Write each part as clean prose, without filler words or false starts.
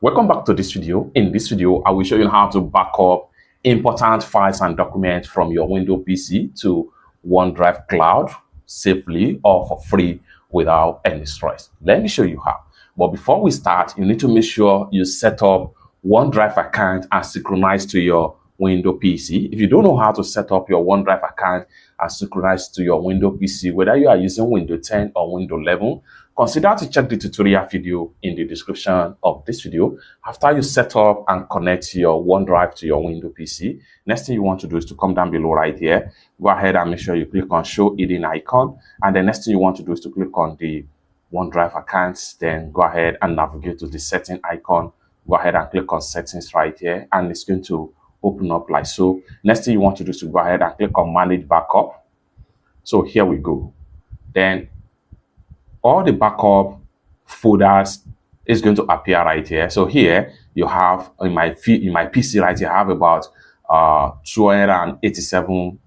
Welcome back to this video. In this video, I will show you how to back up important files and documents from your Windows PC to OneDrive Cloud safely or for free without any stress. Let me show you how. But before we start, you need to make sure you set up OneDrive account and synchronize to your Windows PC. If you don't know how to set up your OneDrive account and synchronize to your Windows PC, whether you are using Windows 10 or Windows 11, consider to check the tutorial video in the description of this video. After you set up and connect your OneDrive to your Windows PC, next thing you want to do is to come down below right here. Go ahead and make sure you click on Show Hidden Icon. And the next thing you want to do is to click on the OneDrive accounts. Then go ahead and navigate to the setting icon. Go ahead and click on Settings right here. And it's going to open up like so. Next thing you want to do is to go ahead and click on Manage Backup. So here we go. Then all the backup folders is going to appear right here. So here you have in my PC right here, I have about 287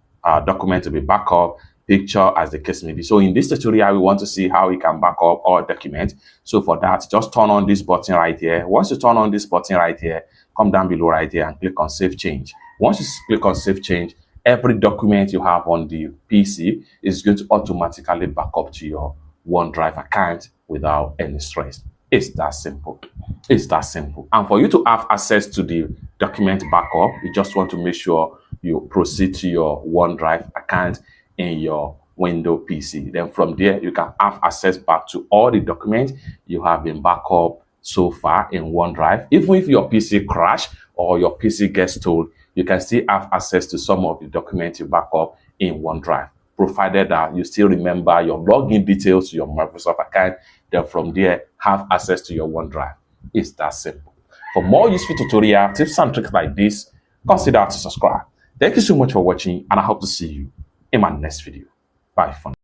documents to be backup, picture as the case may be. So in this tutorial, we want to see how we can back up all documents. So for that, just turn on this button right here. Once you turn on this button right here, come down below right here and click on Save Change. Once you click on Save Change, every document you have on the PC is going to automatically back up to your OneDrive account without any stress. It's that simple. It's that simple. And for you to have access to the document backup, you just want to make sure you proceed to your OneDrive account in your Windows PC. Then from there, you can have access back to all the documents you have been backed up so far in OneDrive. Even if your PC crash or your PC gets stolen, you can still have access to some of the documents you back up in OneDrive, provided that you still remember your login details to your Microsoft account. Then from there, have access to your OneDrive. It's that simple. For more useful tutorial tips and tricks like this, consider to subscribe. Thank you so much for watching, and I hope to see you in my next video. Bye for now.